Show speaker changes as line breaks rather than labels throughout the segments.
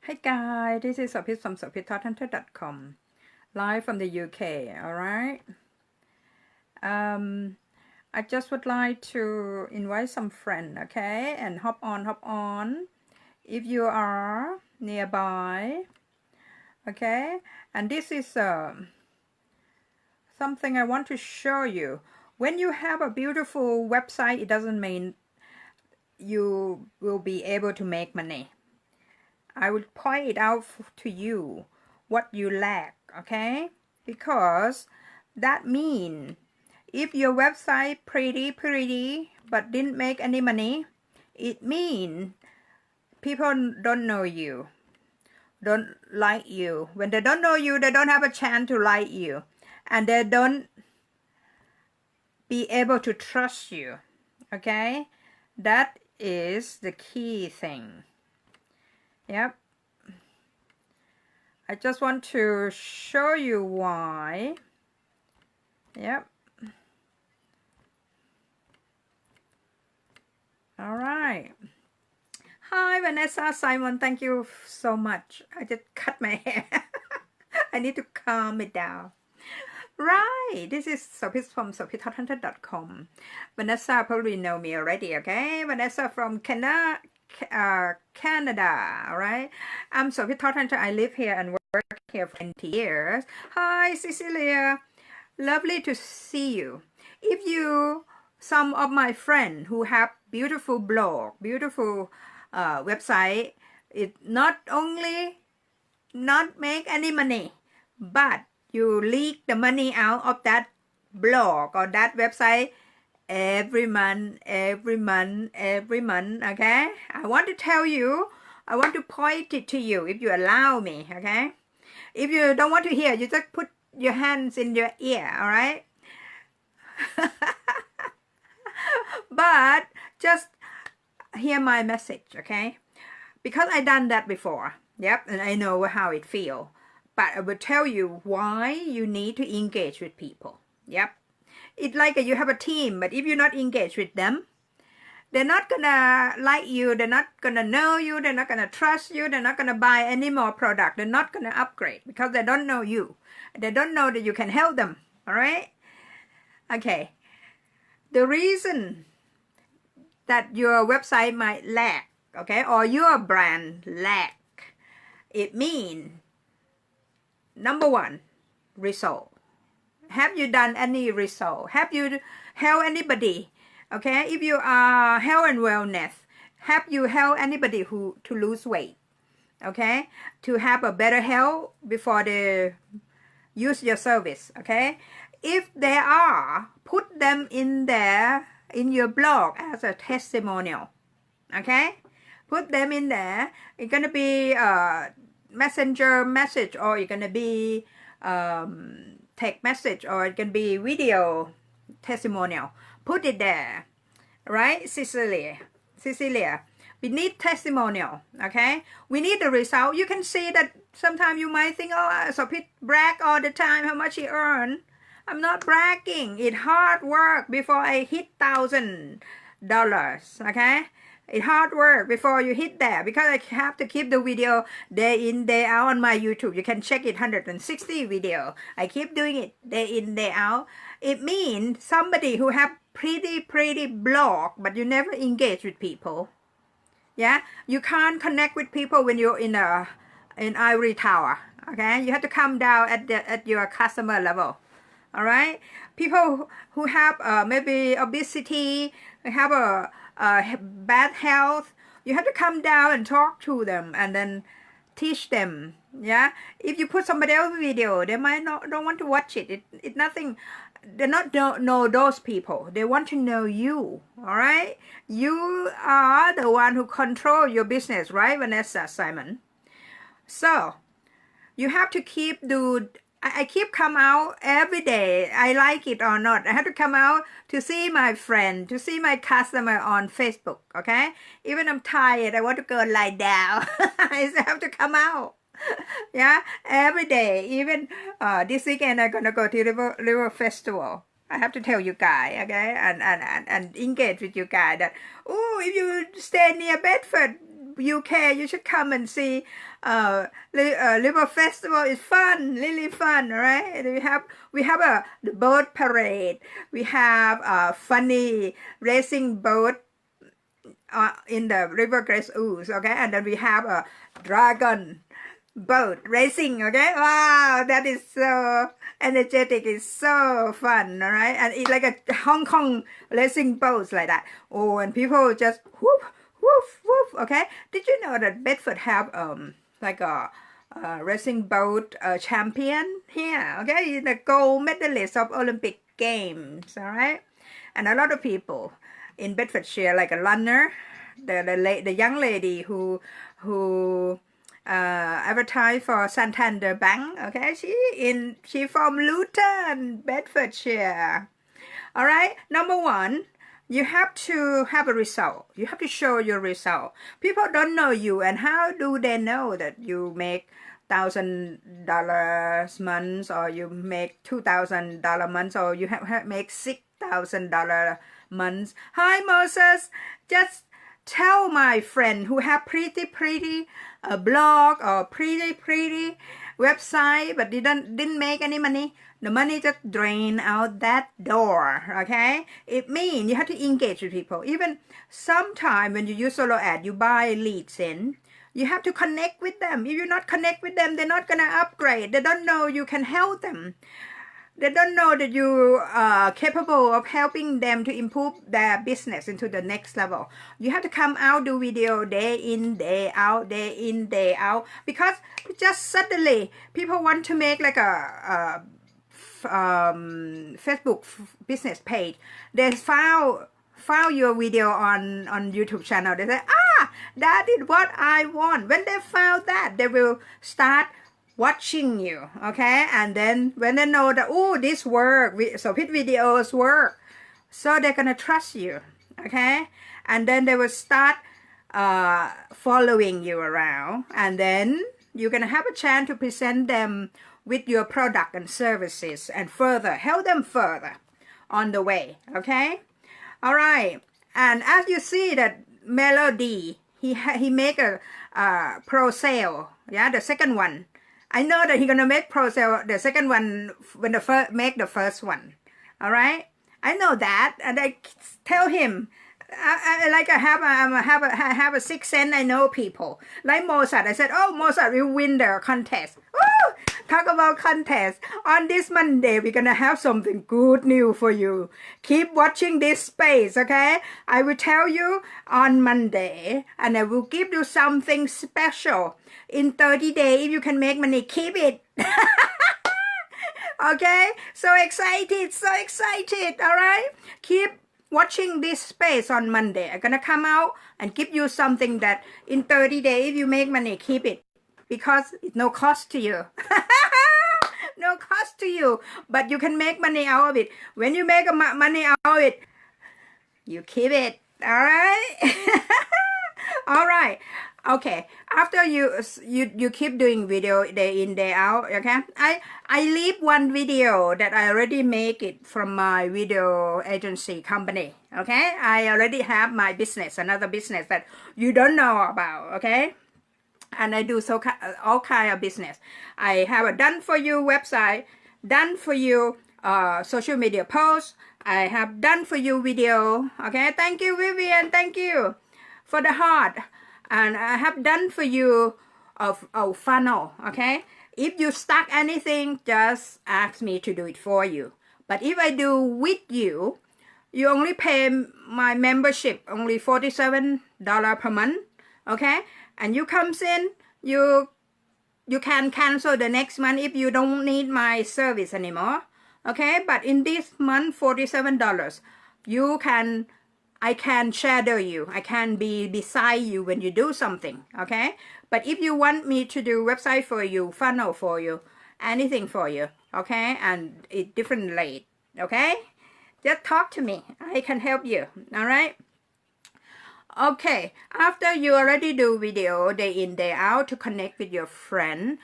Hey guys, this is Sopit from sopittodhunter.com, live from the UK, alright? I just would like to invite some friends, okay? And hop on. If you are nearby, okay? And this is something I want to show you. When you have a beautiful website, it doesn't mean you will be able to make money. I will point it out to you what you lack, okay? Because that means if your website pretty but didn't make any money, it means people don't know you, don't like you. When they don't know you, they don't have a chance to like you, and they don't be able to trust you, okay? That is the key thing. Yep. I just want to show you why. Yep. All right. Hi, Vanessa, Simon. Thank you so much. I just cut my hair. I need to calm it down. Right. This is Sopit from sopittodhunter.com. Vanessa probably know me already, okay? Vanessa from Canada. All right. I'm sopittodhunter. I live here and work here for 20 years. Hi, Cecilia. Lovely to see you. If you, some of my friends who have beautiful blog, beautiful website, it not only not make any money, but you leak the money out of that blog or that website every month, okay? I want to tell you, I want to point it to you if you allow me, okay? If you don't want to hear, you just put your hands in your ear, all right? But just hear my message, okay? Because I done that before, yep, and I know how it feels. But I will tell you why you need to engage with people, yep. It's like you have a team, but if you're not engaged with them, they're not gonna like you, they're not gonna know you, they're not gonna trust you, they're not gonna buy any more product, they're not gonna upgrade because they don't know you. They don't know that you can help them, all right? Okay. The reason that your website might lack, okay, or your brand lack, it means, number one, result. Have you done any result? Have you helped anybody? Okay, if you are health and wellness, have you helped anybody to lose weight? Okay, to have a better health before they use your service. Okay, if they are, put them in there in your blog as a testimonial. Okay, put them in there. It's gonna be a messenger message, or it's gonna be text message, or it can be video testimonial. Put it there, right? Cecilia, we need testimonial, okay? We need the result. You can see that sometimes you might think, oh, Sopit brag all the time how much he earned. I'm not bragging. It's hard work before I hit $1,000, okay? It's hard work before you hit there, because I have to keep the video day in, day out on my YouTube. You can check it, 160 video. I keep doing it day in, day out. It means somebody who have pretty blog, but you never engage with people. Yeah, you can't connect with people when you're in ivory tower. Okay, you have to come down at your customer level. All right, people who have maybe obesity, have a bad health, you have to come down and talk to them and then teach them. Yeah, if you put somebody else's video, they might don't want to watch it. It nothing. They don't know those people. They want to know you. All right, you are the one who control your business, right, Vanessa, Simon? So you have to keep I keep come out every day. I like it or not, I have to come out to see my friend, to see my customer on Facebook, okay? Even I'm tired, I want to go lie down. I have to come out. Yeah, every day. Even this weekend I'm gonna go to River Festival. I have to tell you guys, okay? And engage with you guys that, oh, if you stay near Bedford, UK, you should come and see. River Festival is fun, really fun. All right, we have the boat parade. We have a funny racing boat in the River Grace Ooze. Okay, and then we have a dragon boat racing. Okay, wow, that is so energetic. It's so fun. All right, and it's like a Hong Kong racing boats like that. Oh, and people just whoop woof woof. Okay, did you know that Bedford have like a racing boat champion here? Okay, the gold medalist of Olympic Games. All right, and a lot of people in Bedfordshire, like a runner, the young lady who advertised for Santander Bank. Okay, she from Luton, Bedfordshire. All right, number one, you have to have a result. You have to show your result. People don't know you, and how do they know that you make $1,000 months, or you make $2,000 months, or you make $6,000 months? Hi Moses, just tell my friend who have pretty blog or pretty website but didn't make any money. The money just drain out that door. Okay, it means you have to engage with people. Even sometime when you use solo ad, you buy leads in, you have to connect with them. If you not connect with them, they're not gonna upgrade. They don't know you can help them. They don't know that you are capable of helping them to improve their business into the next level. You have to come out, do video day in, day out, because just suddenly people want to make like a Facebook business page. They found your video on YouTube channel. They say, that is what I want. When they found that, they will start watching you. Okay, and then when they know that, oh, this work, Sopit videos work, so they're gonna trust you. Okay, and then they will start following you around, and then you're gonna have a chance to present them with your product and services, and further help them further on the way. Okay, all right. And as you see that Melody, he make a pro sale. Yeah, the second one. I know that he's gonna make pro sale the second one when make the first one. All right, I know that, and I tell him, I have a sixth sense. I know people like Mozart. I said, oh, Mozart will win the contest. Oh, talk about contest. On this Monday, we're gonna have something good news for you. Keep watching this space, okay? I will tell you on Monday, and I will give you something special. In 30 days, if you can make money, keep it. Okay? So excited, all right? Keep watching this space on Monday. I'm gonna come out and give you something that in 30 days, if you make money, keep it. Because it's no cost to you. No cost to you, but you can make money out of it. When you make money out of it, you keep it. All right? All right. Okay, after you keep doing video day in, day out. Okay, I leave one video that I already make it from my video agency company. Okay, I already have my business, another business that you don't know about. Okay, and I do all kind of business. I have a done for you website, done for you social media posts. I have done for you video. Okay, thank you Vivian, thank you for the heart. And I have done for you a funnel. Okay, if you stuck anything, just ask me to do it for you. But if I do with you, you only pay my membership only $47 per month. Okay, and you comes in, you can cancel the next month if you don't need my service anymore. Okay, but in this month, $47, I can shadow you. I can be beside you when you do something. Okay, but if you want me to do website for you, funnel for you, anything for you, okay, and it's different rate. Okay, just talk to me. I can help you. All right. Okay, after you already do video day in, day out to connect with your friend,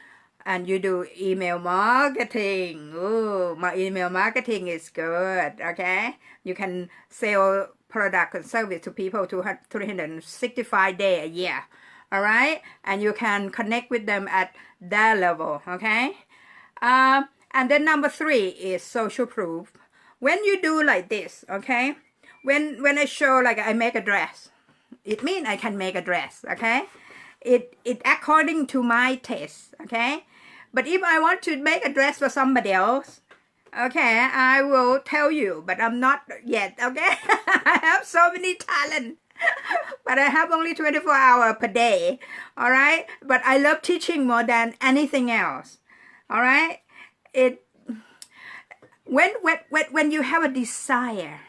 and you do email marketing. Oh, my email marketing is good. Okay, you can sell product and service to people 365 days a year. all right? And you can connect with them at their level, okay? And then number 3 is social proof. When you do like this, okay? When I show like I make a dress, it means I can make a dress, okay? It according to my taste, okay? But if I want to make a dress for somebody else, okay, I will tell you, but I'm not yet, okay? I have so many talent, but I have only 24 hours per day, all right? But I love teaching more than anything else, all right? When you have a desire,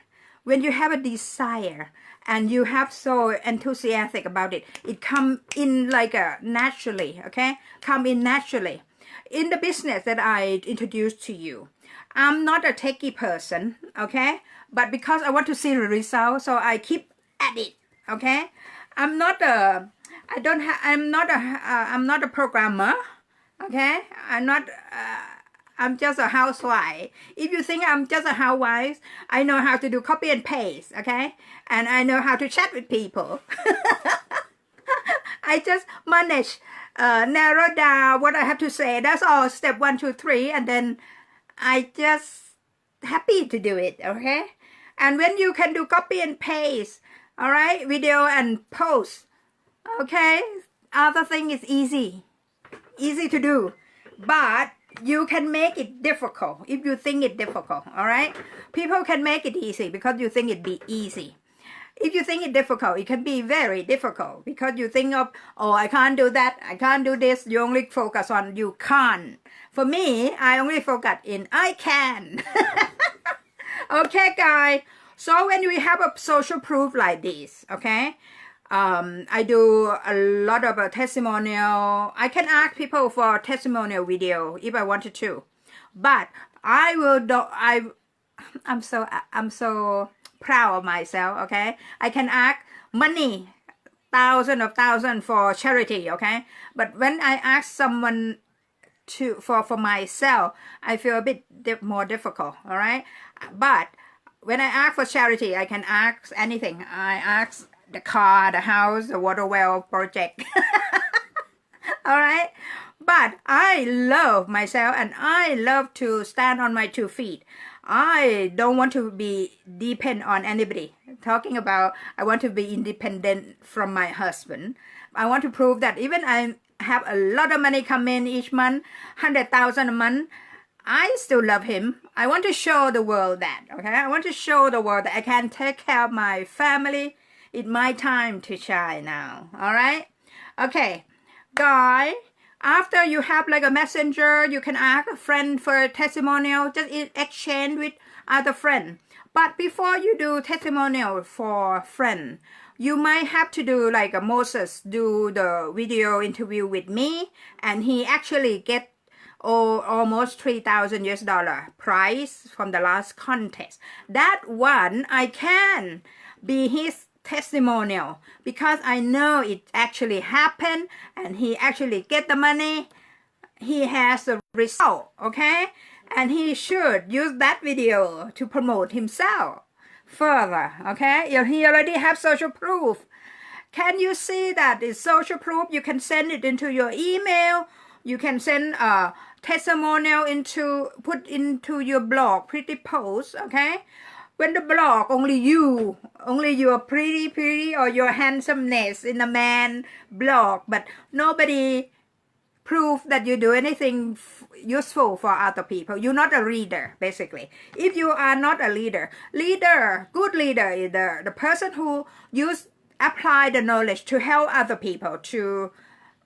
and you have so enthusiastic about it, it come in like a naturally, okay? Come in naturally. In the business that I introduced to you, I'm not a techie person, okay? But because I want to see the result, so I keep at it, okay? I'm not a programmer, okay? I'm just a housewife. If you think I'm just a housewife, I know how to do copy and paste, okay? And I know how to chat with people. I just manage, narrow down what I have to say. That's all, step 1, 2, 3, and then I just happy to do it, okay? And when you can do copy and paste, all right, video and post, okay? Other thing is easy to do, but you can make it difficult if you think it difficult, all right? People can make it easy because you think it be easy. If you think it difficult, it can be very difficult because you think of, oh, I can't do that, I can't do this. You only focus on you can't. For me, I only focus in I can. Okay, guys. So when we have a social proof like this, okay, I do a lot of testimonial. I can ask people for testimonial video if I wanted to, but I will do. I'm so proud of myself. Okay, I can ask money, thousands for charity. Okay, but when I ask someone for myself, I feel a bit more difficult. All right, but when I ask for charity, I can ask anything. I ask the car, the house, the water well project. All right, but I love myself and I love to stand on my 2 feet. I don't want to be dependent on anybody. Talking about I want to be independent from my husband. I want to prove that even I have a lot of money come in each month, 100,000 a month, I still love him. I want to show the world that, okay? I want to show the world that I can take care of my family. It's my time to shine now, all right? Okay, guys, after you have like a messenger, you can ask a friend for a testimonial, just exchange with other friends. But before you do testimonial for a friend, you might have to do like a Moses do the video interview with me, and he actually get almost $3,000 prize from the last contest. That one I can be his testimonial because I know it actually happened and he actually get the money. He has the result, okay? And he should use that video to promote himself further, okay? He already have social proof. Can you see that it's social proof? You can send it into your email. You can send a testimonial put into your blog, pretty post, okay? When the blog, only your pretty or your handsomeness in a man blog, but nobody prove that you do anything useful for other people. You're not a reader, basically. If you are not a leader, good leader is the person who apply the knowledge to help other people to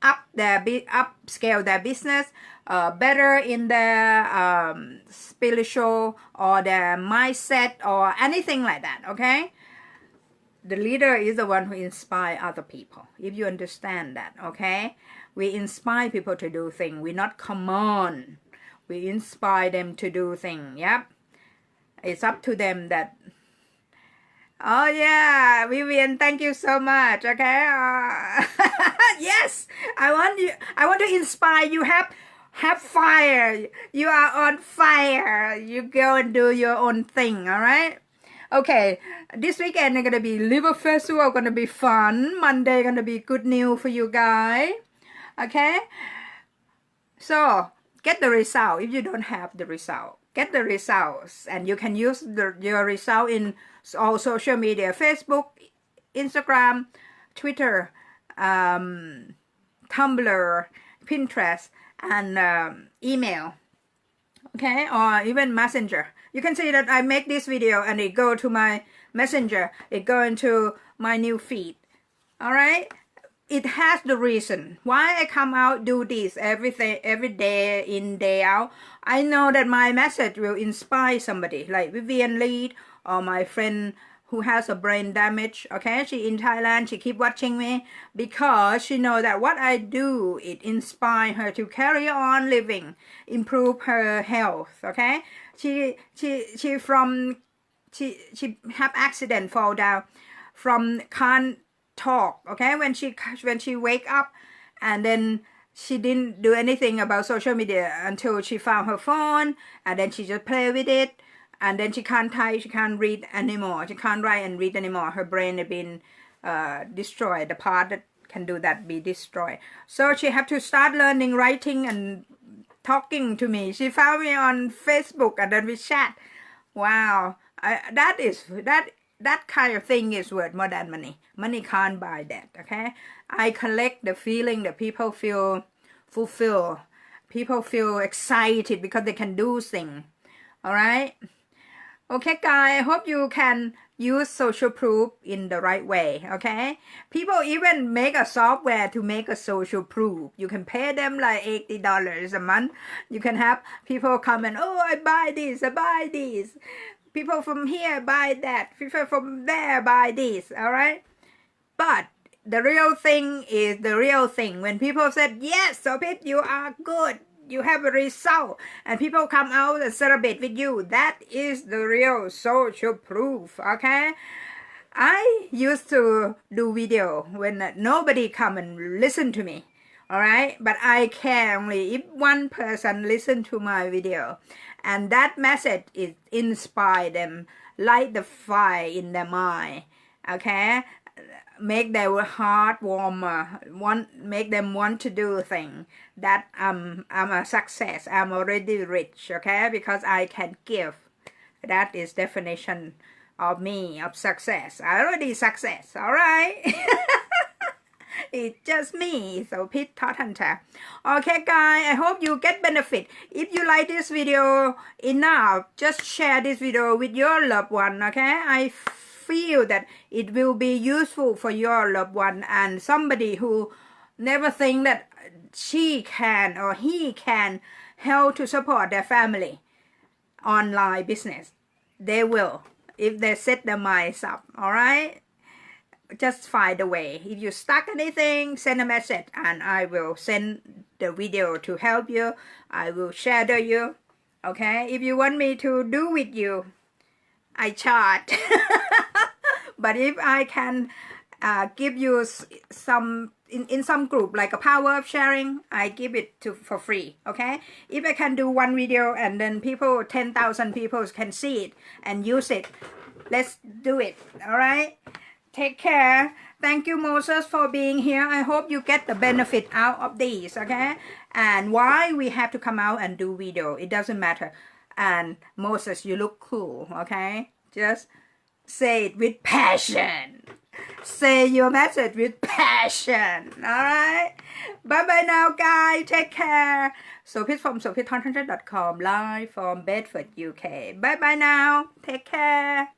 upscale their business, better in their spiritual or their mindset or anything like that, okay? The leader is the one who inspires other people, if you understand that, okay? We inspire people to do things. We not command. We inspire them to do things, yep. It's up to them that. Oh yeah, Vivian, thank you so much. Okay, yes, I want to inspire you. Have fire. You are on fire. You go and do your own thing. All right. Okay, this weekend is gonna be Liver Festival, gonna be fun. Monday gonna be good news for you guys. Okay, so get the result. If you don't have the result, get the results, and you can use your result in all social media: Facebook, Instagram, Twitter, Tumblr, Pinterest, and email. Okay, or even Messenger. You can see that I make this video and it go to my Messenger. It go into my new feed. All right. It has the reason why I come out do this every day in day out. I know that my message will inspire somebody like Vivian Lee or my friend who has a brain damage. Okay, she in Thailand. She keep watching me because she know that what I do, it inspire her to carry on living, improve her health. Okay, she have accident, fall down from can't talk. Okay, when she wake up, and then she didn't do anything about social media until she found her phone, and then she just play with it, and then she can't type, she can't read anymore, she can't write and read anymore. Her brain has been destroyed. The part that can do that be destroyed. So she have to start learning writing and talking to me. She found me on Facebook and then we chat. Wow, that kind of thing is worth more than money. Money can't buy that. Okay, I collect the feeling that people feel fulfilled, people feel excited because they can do things. All right. Okay, guys, I hope you can use social proof in the right way. Okay, people even make a software to make a social proof. You can pay them like $80 a month. You can have people come and, oh, I buy this, I buy this. People from here buy that. People from there buy this. All right, but the real thing is the real thing. When people said, yes, Sopit, you are good, you have a result, and people come out and celebrate with you, that is the real social proof. Okay, I used to do video when nobody come and listen to me. All right, but I care only if one person listen to my video, and that message is inspire them, light the fire in their mind. Okay, make their heart warmer, make them want to do things. That I'm a success. I'm already rich. Okay, because I can give. That is definition of me, of success. I already success. All right. It's just me, sopittodhunter. Okay, guys, I hope you get benefit. If you like this video enough, just share this video with your loved one. Okay, I feel that it will be useful for your loved one and somebody who never think that she can or he can help to support their family online business. They will if they set their minds up. All right, just find a way. If you stuck anything, send a message and I will send the video to help you. I will share to you. Okay, if you want me to do with you, I charge. But if I can give you some in some group like a power of sharing, I give it for free. Okay, if I can do one video and then 10,000 people can see it and use it, let's do it. All right, take care. Thank you, Moses, for being here. I hope you get the benefit out of these. Okay, and why we have to come out and do video, it doesn't matter. And Moses, you look cool. Okay, just say it with passion. Say your message with passion. Alright? Bye-bye now, guys. Take care. Sopit from sopittodhunter.com, live from Bedford, UK. Bye-bye now. Take care.